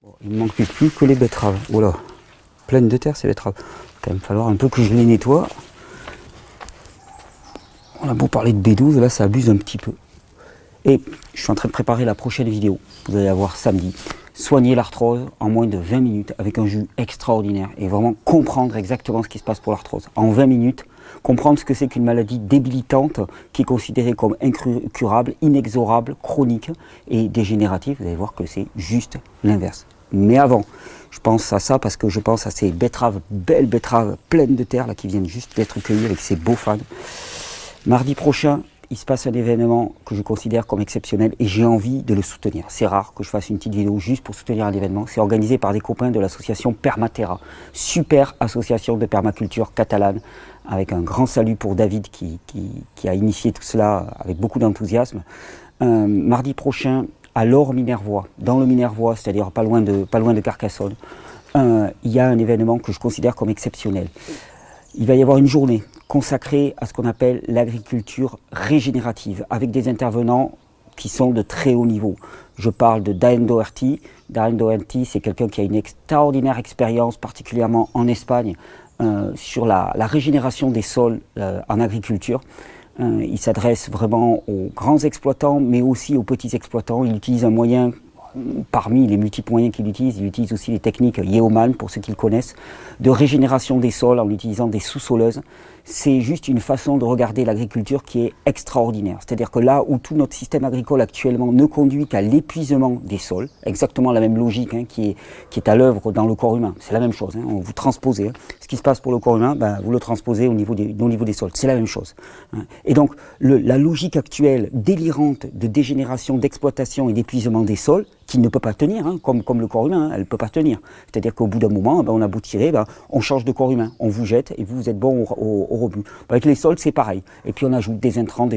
Bon, il ne manque plus que les betteraves. Voilà, pleine de terre ces betteraves. Il va quand même falloir un peu que je les nettoie. On a beau parler de B12, là ça abuse un petit peu. Et je suis en train de préparer la prochaine vidéo. Vous allez la voir samedi. Soigner l'arthrose en moins de 20 minutes avec un jus extraordinaire et vraiment comprendre exactement ce qui se passe pour l'arthrose. En 20 minutes, comprendre ce que c'est qu'une maladie débilitante qui est considérée comme incurable, inexorable, chronique et dégénérative. Vous allez voir que c'est juste l'inverse. Mais avant, je pense à ça parce que je pense à ces betteraves, belles betteraves pleines de terre là, qui viennent juste d'être cueillies avec ces beaux fans. Mardi prochain, il se passe un événement que je considère comme exceptionnel et j'ai envie de le soutenir. C'est rare que je fasse une petite vidéo juste pour soutenir un événement. C'est organisé par des copains de l'association Permaterra, super association de permaculture catalane, avec un grand salut pour David qui a initié tout cela avec beaucoup d'enthousiasme. Mardi prochain, à l'Or Minervois, dans le Minervois, c'est-à-dire pas loin de Carcassonne, il y a un événement que je considère comme exceptionnel. Il va y avoir une journée consacrée à ce qu'on appelle l'agriculture régénérative, avec des intervenants qui sont de très haut niveau. Je parle de Daen Doherty. Daen Doherty, c'est quelqu'un qui a une extraordinaire expérience, particulièrement en Espagne, sur la régénération des sols en agriculture. Il s'adresse vraiment aux grands exploitants, mais aussi aux petits exploitants. Il utilise un moyen, parmi les multiples moyens qu'il utilise, il utilise aussi les techniques Yeoman, pour ceux qui le connaissent, de régénération des sols en utilisant des sous-soleuses. C'est juste une façon de regarder l'agriculture qui est extraordinaire. C'est-à-dire que là où tout notre système agricole actuellement ne conduit qu'à l'épuisement des sols, exactement la même logique qui est à l'œuvre dans le corps humain, c'est la même chose. Vous transposez ce qui se passe pour le corps humain, vous le transposez au niveau des sols, c'est la même chose. Et donc la logique actuelle délirante de dégénération, d'exploitation et d'épuisement des sols, qui ne peut pas tenir, comme le corps humain, elle ne peut pas tenir. C'est-à-dire qu'au bout d'un moment, on a beau tirer, on change de corps humain, on vous jette et vous êtes bon au rebut. Avec les sols, c'est pareil. Et puis on ajoute des intrants.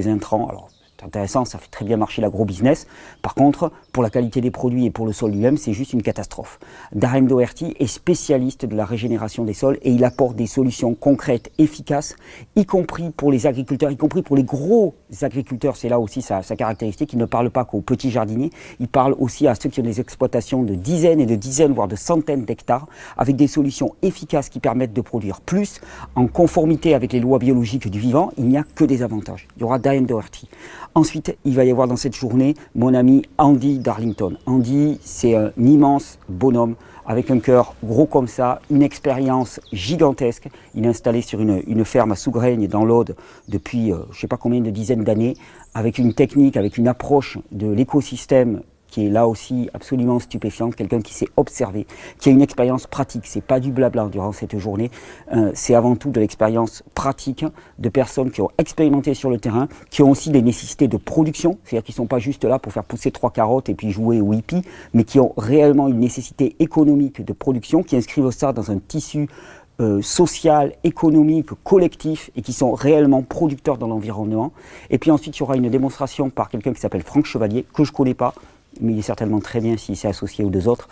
Alors, c'est intéressant, ça fait très bien marcher l'agro-business. Par contre, pour la qualité des produits et pour le sol lui-même, c'est juste une catastrophe. Daen Doherty est spécialiste de la régénération des sols et il apporte des solutions concrètes, efficaces, y compris pour les agriculteurs, y compris pour les gros agriculteurs. C'est là aussi sa caractéristique. Il ne parle pas qu'aux petits jardiniers, il parle aussi à ceux qui ont des exploitations de dizaines et de dizaines, voire de centaines d'hectares, avec des solutions efficaces qui permettent de produire plus, en conformité avec les lois biologiques du vivant. Il n'y a que des avantages. Il y aura Daen Doherty. Ensuite, il va y avoir dans cette journée mon ami Andy Darlington. Andy, c'est un immense bonhomme avec un cœur gros comme ça, une expérience gigantesque. Il est installé sur une ferme à Sougraigne dans l'Aude depuis je ne sais pas combien de dizaines d'années, avec une technique, avec une approche de l'écosystème qui est là aussi absolument stupéfiante, quelqu'un qui sait observer, qui a une expérience pratique. C'est pas du blabla durant cette journée, c'est avant tout de l'expérience pratique de personnes qui ont expérimenté sur le terrain, qui ont aussi des nécessités de production, c'est-à-dire qu'ils ne sont pas juste là pour faire pousser 3 carottes et puis jouer au hippie, mais qui ont réellement une nécessité économique de production, qui inscrivent ça dans un tissu social, économique, collectif et qui sont réellement producteurs dans l'environnement. Et puis ensuite, il y aura une démonstration par quelqu'un qui s'appelle Franck Chevalier, que je ne connais pas, mais il est certainement très bien s'il s'est associé aux deux autres,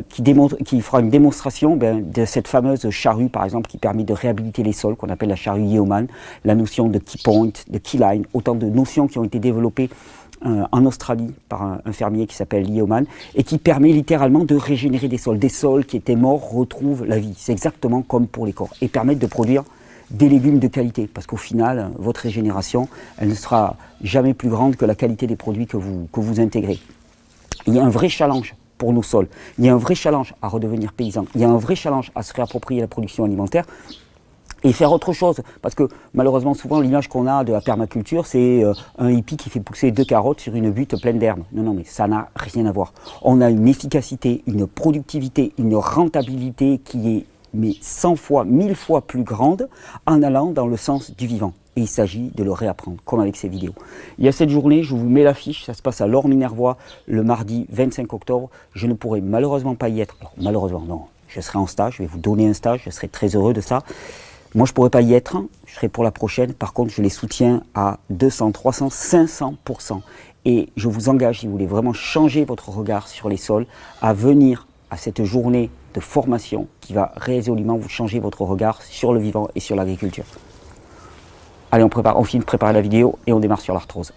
qui fera une démonstration de cette fameuse charrue, par exemple, qui permet de réhabiliter les sols, qu'on appelle la charrue Yeoman, la notion de key point, de key line, autant de notions qui ont été développées en Australie par un fermier qui s'appelle Yeoman, et qui permet littéralement de régénérer des sols qui étaient morts retrouvent la vie. C'est exactement comme pour les corps, et permettent de produire des légumes de qualité, parce qu'au final, votre régénération, elle ne sera jamais plus grande que la qualité des produits que vous intégrez. Il y a un vrai challenge pour nos sols, il y a un vrai challenge à redevenir paysan, il y a un vrai challenge à se réapproprier la production alimentaire et faire autre chose, parce que malheureusement souvent l'image qu'on a de la permaculture, c'est un hippie qui fait pousser 2 carottes sur une butte pleine d'herbes. Non, mais ça n'a rien à voir. On a une efficacité, une productivité, une rentabilité qui est 100 fois, 1000 fois plus grande en allant dans le sens du vivant. Et il s'agit de le réapprendre, comme avec ces vidéos. Il y a cette journée, je vous mets l'affiche, ça se passe à l'Or Minervois le mardi 25 octobre. Je ne pourrai malheureusement pas y être. Alors, malheureusement, non, je serai en stage, je vais vous donner un stage, je serai très heureux de ça. Moi, je ne pourrai pas y être, je serai pour la prochaine. Par contre, je les soutiens à 200, 300, 500%. Et je vous engage, si vous voulez vraiment changer votre regard sur les sols, à venir à cette journée de formation qui va résolument vous changer votre regard sur le vivant et sur l'agriculture. Allez, on finit de préparer la vidéo et on démarre sur l'arthrose.